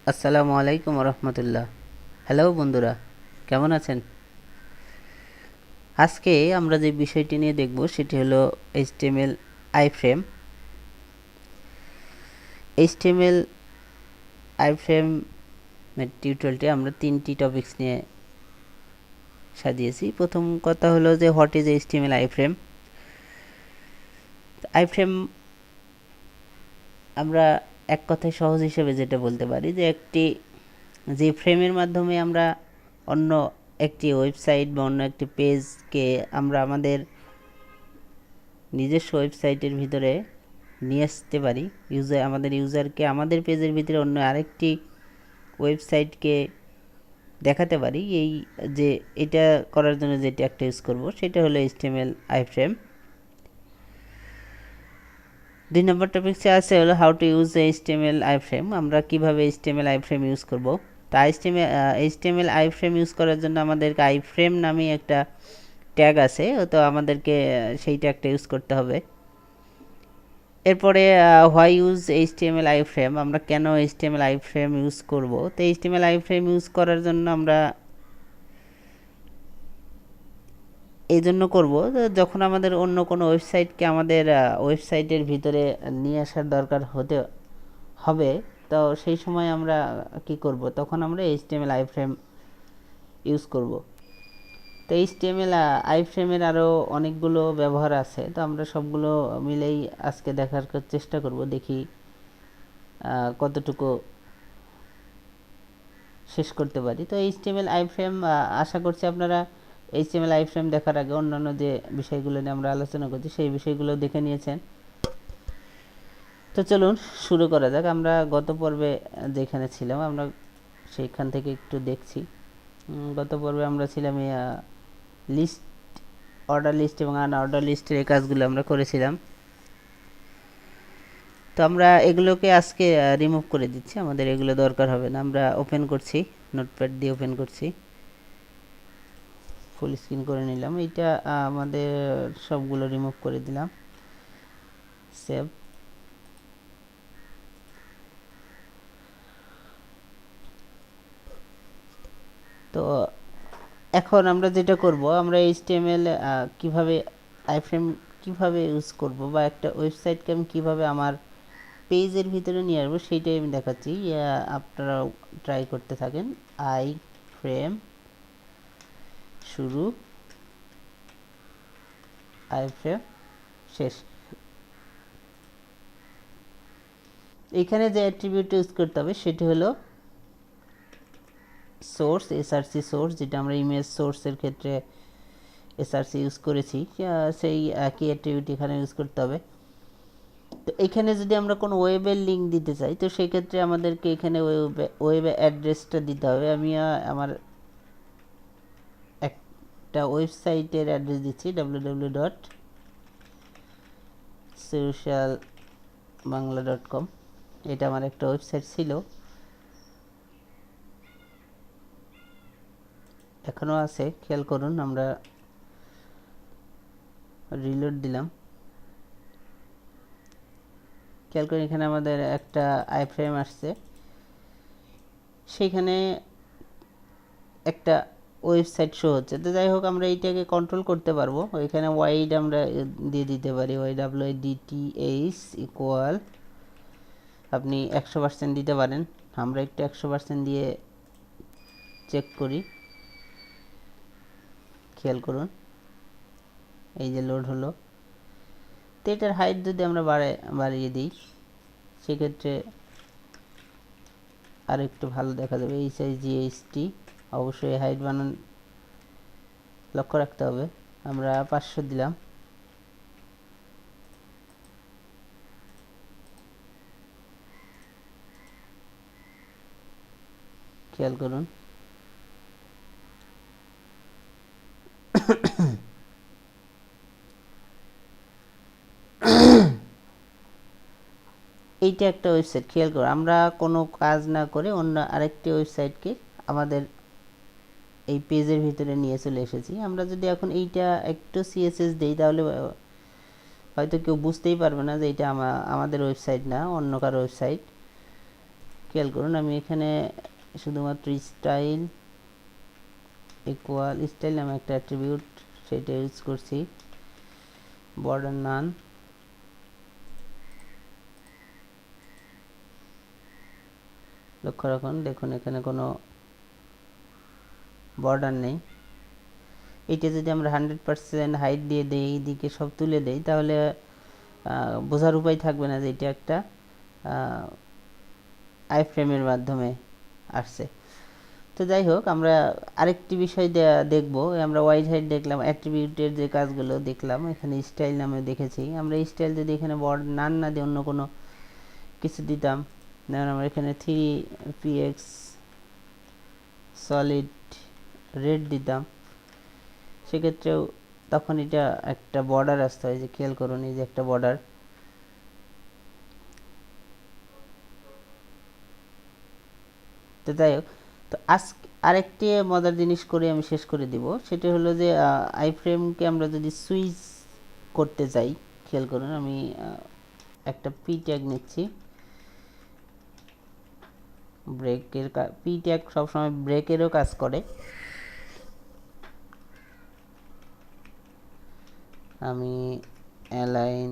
আসসালামু আলাইকুম রহমতুল্লাহ। হ্যালো বন্ধুরা, কেমন আছেন? আজকে আমরা যে বিষয়টি নিয়ে দেখব সেটি হলো এইচটিএমএল আইফ্রেম। এইচটিএমএল আইফ্রেম টিউটোরিয়ালটি আমরা তিনটি টপিকস নিয়ে সাজিয়েছি। প্রথম কথা হলো যে what is HTML iframe. Iframe আমরা এক কথায় সহজ হিসেবে যেটা বলতে পারি যে যে ফ্রেমের মাধ্যমে আমরা অন্য একটি ওয়েবসাইট বা অন্য একটি পেজকে আমরা আমাদের নিজস্ব ওয়েবসাইটের ভিতরে নিয়ে আসতে পারি। আমাদের ইউজারকে আমাদের পেজের ভিতরে অন্য আরেকটি ওয়েবসাইটকে দেখাতে পারি। যে এটা করার জন্য যেটা একটা ইউজ করব সেটা হলো এইচটিএমএল আইফ্রেম। 2 নম্বর টপিকসে আছে হলো how to use HTML iframe. আমরা কিভাবে এইচটিএমএল আইফ্রেম ইউজ করব। তা এইচটিএমএল আইফ্রেম ইউজ করার জন্য আমাদেরকে আইফ্রেম নামে একটা ট্যাগ আছে, তো আমাদেরকে সেই ট্যাগটা ইউজ করতে হবে। এরপরে হোয়াই ইউজ এইচটিএমএল আইফ্রেম, আমরা কেন এইচটিএমএল আইফ্রেম ইউজ করব। তো এইচটিএমএল আইফ্রেম ইউজ করার জন্য আমরা এই জন্য করব যখন আমাদের অন্য কোনো ওয়েবসাইটকে আমাদের ওয়েবসাইটের ভিতরে নিয়ে আসার দরকার হবে, তো সেই সময় আমরা কি করব, তখন আমরা এইচটিএমএল আইফ্রেম ইউজ করব। তো এইচটিএমএল আইফ্রেমের আরও অনেকগুলো ব্যবহার আছে, তো আমরা সবগুলো মিলেই আজকে দেখার চেষ্টা করব, দেখি কতটুকু শেষ করতে পারি। তো এইচটিএমএল আইফ্রেম আশা করছি আপনারা এইচটিএমএল আইফ্রেম দেখার আগে অন্যান্য যে বিষয়গুলো নিয়ে আমরা আলোচনা করছি সেই বিষয়গুলো দেখে নিয়েছেন। তো চলুন শুরু করা যাক। আমরা গত পর্বে যেখানে ছিলাম আমরা সেইখান থেকে একটু দেখছি। গত পর্বে আমরা ছিলাম লিস্ট, অর্ডার লিস্ট এবং আনঅর্ডার লিস্টের এই কাজগুলো আমরা করেছিলাম। তো আমরা এগুলোকে আজকে রিমুভ করে দিচ্ছি, আমাদের এগুলো দরকার হবে না। আমরা ওপেন করছি, নোটপ্যাড দিয়ে ওপেন করছি, ফুল স্ক্রিন করে নিলাম। এইটা আমাদের সবগুলো রিমুভ করে দিলাম, সেভ। তো এখন আমরা যেটা করব, আমরা এইচটিএমএল কিভাবে আইফ্রেম কিভাবে ইউজ করব বা একটা ওয়েবসাইটকে আমি কিভাবে আমার পেজের ভিতরে নিয়ে আসবো সেইটাই আমি দেখাচ্ছি। আপনারা ট্রাই করতে থাকেন। আই ফ্রেম শুরু, আই ফ্রেম শেষ। এখানে যে অ্যাট্রিবিউট ইউজ করতে হবে সেটি হলো সোর্স, এসআরসি সোর্স, যেটা আমরা ইমেজ সোর্সের ক্ষেত্রে এসআরসি ইউজ করেছি, সেই একই অ্যাট্রিবিউট এখানে ইউজ করতে হবে। তো এখানে যদি আমরা কোনো ওয়েবের লিঙ্ক দিতে চাই তো সেই ক্ষেত্রে আমাদেরকে এখানে ওয়েবে অ্যাড্রেসটা দিতে হবে। আমি আমার একটা ওয়েবসাইটের অ্যাড্রেস দিচ্ছি, www.socialbangla.com। এটা আমার একটা ওয়েবসাইট ছিল, এখনও আছে, খেয়াল করুন। আমরা রিলোড দিলাম, খেয়াল করুন এখানে আমাদের একটা আইফ্রেম আসছে, সেইখানে একটা ওয়েবসাইট শো হচ্ছে। তো যাই হোক, আমরা এইটাকে কন্ট্রোল করতে পারবো। ওইখানে ওয়াইড আমরা দিয়ে দিতে পারি, WIDTH ইকুয়াল, আপনি 100% দিতে পারেন। আমরা একটু 100% দিয়ে চেক করি, খেয়াল করুন এই যে লোড হলো। তো এটার হাইট যদি আমরা বাড়িয়ে দিই সেক্ষেত্রে আর একটু ভালো দেখা যাবে। HIGHT অবশ্যই হাইট বানান লক্ষ্য রাখতে হবে। আমরা 500 দিলাম, খেয়াল করুন। এইটা একটা ওয়েবসাইট, খেয়াল করুন আমরা কোনো কাজ না করে অন্য আরেকটি ওয়েবসাইটকে আমাদের এই পেজের ভিতরে নিয়ে চলে এসেছি। আমরা যদি এখন এইটা একটু সিএসএস দেই তাহলে হয়তো কেউ বুঝতেই পারবে না যে এটা আমাদের ওয়েবসাইট না, অন্য কারো ওয়েবসাইট। খেয়াল করুন আমি এখানে শুধুমাত্র স্টাইল ইকুয়াল স্টাইল নামে একটা অ্যাট্রিবিউট সেটা ইউজ করছি, বর্ডার নান, লক্ষ্য রাখুন দেখুন এখানে কোনো বর্ডার নেই। এইটা যদি আমরা 100% হাইট দিয়ে দেই, এইদিকে সব তুলে দেই, তাহলে বোঝার উপায় থাকবে না যে এটা একটা আই ফ্রেমের মাধ্যমে আসছে। তো যাই হোক, আমরা আরেকটি বিষয় দেখব। আমরা ওয়াইড হাইট দেখলাম, অ্যাট্রিবিউটের যে কাজগুলো দেখলাম, এখানে স্টাইল নামে দেখেছি। আমরা স্টাইল যদি এখানে বর্ড নান না দিয়ে অন্য কোনো কিছু দিতাম, যেমন আমরা এখানে 3px সলিড রেড দিতাম, সেক্ষেত্রেও তখন এটা একটা বর্ডার আসতে হয়। যে খেয়াল করুন এই যে একটা বর্ডার। তো যাই হোক, তো আজকে আরেকটি মজার জিনিস করে আমি শেষ করে দিব। সেটা হলো যে আই ফ্রেমকে আমরা যদি সুইচ করতে চাই, খেয়াল করুন আমি একটা পি ট্যাগ নিচ্ছি। ব্রেকের পি ট্যাগ সবসময় ব্রেকেরও কাজ করে। আমি অ্যালাইন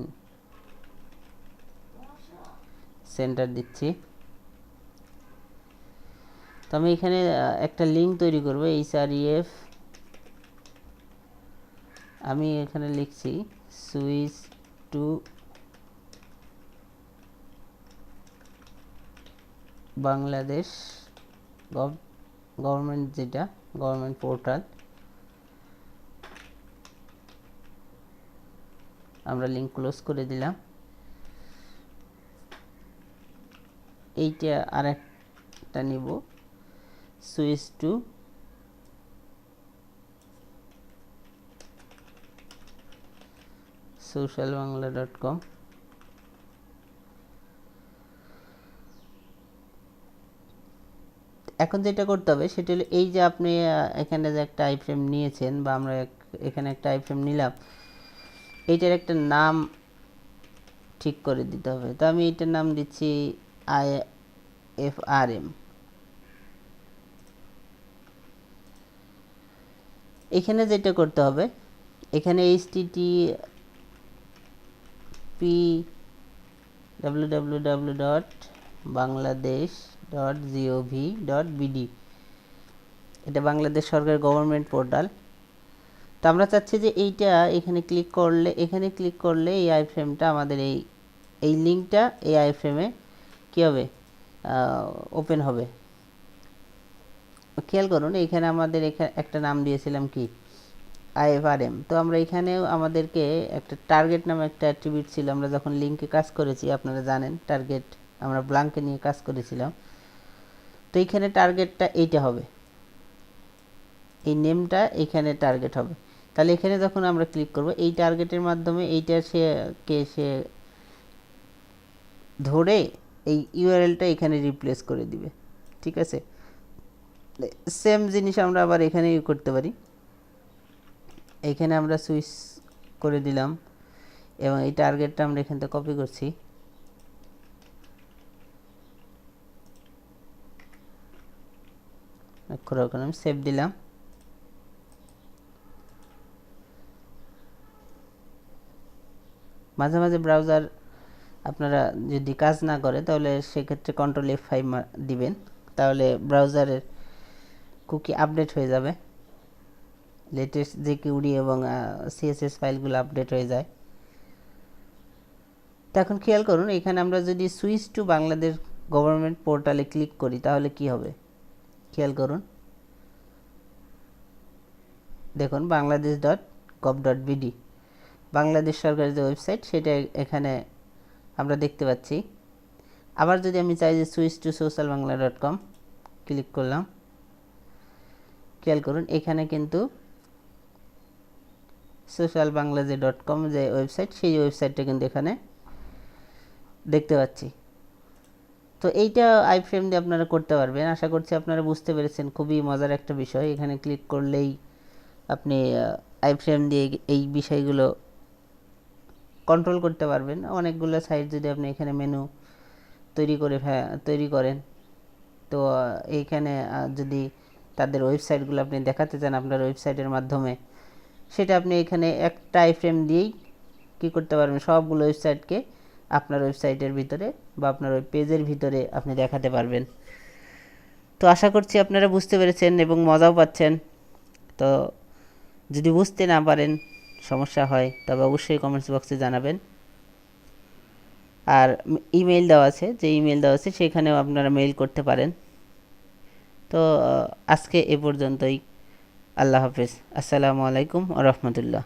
সেন্টার দিচ্ছি। তো আমি এখানে একটা লিঙ্ক তৈরি করব, href। আমি এখানে লিখছি সুইচ টু বাংলাদেশ গভর্নমেন্ট, যেটা গভর্নমেন্ট পোর্টাল। আমরা লিঙ্ক ক্লোজ করে দিলাম। এইটা আর একটা নিব, সুইচ টু socialbangla.com। এখন যেটা করতে হবে সেটা হলো, এই যে আপনি এখানে যে একটা আই ফ্রেম নিয়েছেন, বা আমরা এখানে একটা আই ফ্রেম নিলাম, এইটার একটা নাম ঠিক করে দিতে হবে। তো আমি এইটার নাম দিচ্ছি ifrm। এখানে যেটা করতে হবে, এখানে http www.bangladesh.gov.bd, এটা বাংলাদেশ সরকার গভর্নমেন্ট পোর্টাল। তো আমরা চাচ্ছি যে এইটা এখানে ক্লিক করলে এই আই ফ্রেমটা আমাদের এই লিঙ্কটা এই আই ফ্রেমে কী হবে, ওপেন হবে। খেয়াল করুন এখানে আমাদের একটা নাম দিয়েছিলাম কি, ifrm। তো আমরা এখানেও আমাদেরকে একটা টার্গেট নামে একটা অ্যাট্রিবিউট ছিল। আমরা যখন লিঙ্কে কাজ করেছি, আপনারা জানেন টার্গেট আমরা ব্ল্যাঙ্কে নিয়ে কাজ করেছিলাম। তো এইখানে টার্গেটটা এইটা হবে, এই নেমটা এখানে টার্গেট হবে। তাহলে এখানে যখন আমরা ক্লিক করব, এই টার্গেটের মাধ্যমে এইটা সে ধরে এই ইউআরএলটা এখানে রিপ্লেস করে দিবে। ঠিক আছে, সেম জিনিস আমরা আবার এখানে করতে পারি। এখানে আমরা সুইচ করে দিলাম এবং এই টার্গেটটা আমরা এখান থেকে কপি করছি। আমি সেভ দিলাম। মাঝে মাঝে ব্রাউজার আপনারা যদি কাজ না করে, তাহলে সেক্ষেত্রে কন্ট্রোল F5 দিবেন, তাহলে ব্রাউজারের কুকি আপডেট হয়ে যাবে, লেটেস্ট যে কিউডি এবং সিএসএস ফাইলগুলো আপডেট হয়ে যায়। তো এখন খেয়াল করুন, এখানে আমরা যদি সুইচ টু বাংলাদেশ গভর্নমেন্ট পোর্টালে ক্লিক করি, তাহলে কি হবে খেয়াল করুন। দেখুন bangladesh.gov.bd, বাংলাদেশ সরকারের যে ওয়েবসাইট, সেটা এখানে আমরা দেখতে পাচ্ছি। আবার যদি আমি চাই যে সুইচ টু socialbangla.com, ক্লিক করলাম, খেয়াল করুন এখানে কিন্তু socialbangladesh.com যে ওয়েবসাইট, সেই ওয়েবসাইটটা কিন্তু এখানে দেখতে পাচ্ছি। তো এইটা আই ফ্রেম দিয়ে আপনারা করতে পারবেন। আশা করছি আপনারা বুঝতে পেরেছেন, খুবই মজার একটা বিষয়। এখানে ক্লিক করলেই আপনি আই ফ্রেম দিয়ে এই বিষয়গুলো কন্ট্রোল করতে পারবেন। অনেকগুলো সাইট যদি আপনি এখানে মেনু তৈরি করেন, তো এইখানে যদি তাদের ওয়েবসাইটগুলো আপনি দেখাতে চান আপনার ওয়েবসাইটের মাধ্যমে, সেটা আপনি এখানে একটা আইফ্রেম দিয়েই কী করতে পারবেন, সবগুলো ওয়েবসাইটকে আপনার ওয়েবসাইটের ভিতরে বা আপনার ওই পেজের ভিতরে আপনি দেখাতে পারবেন। তো আশা করছি আপনারা বুঝতে পেরেছেন এবং মজাও পাচ্ছেন। তো যদি বুঝতে না পারেন, সমস্যা হয়, তবে অবশ্যই কমেন্টস বক্সে জানাবেন। আর ইমেল দেওয়া আছে, যে ইমেল দেওয়া আছে সেখানেও আপনারা মেইল করতে পারেন। তো আজকে এ পর্যন্তই। আল্লাহ হাফেজ। আসসালামু আলাইকুম ওয়া রাহমাতুল্লাহ।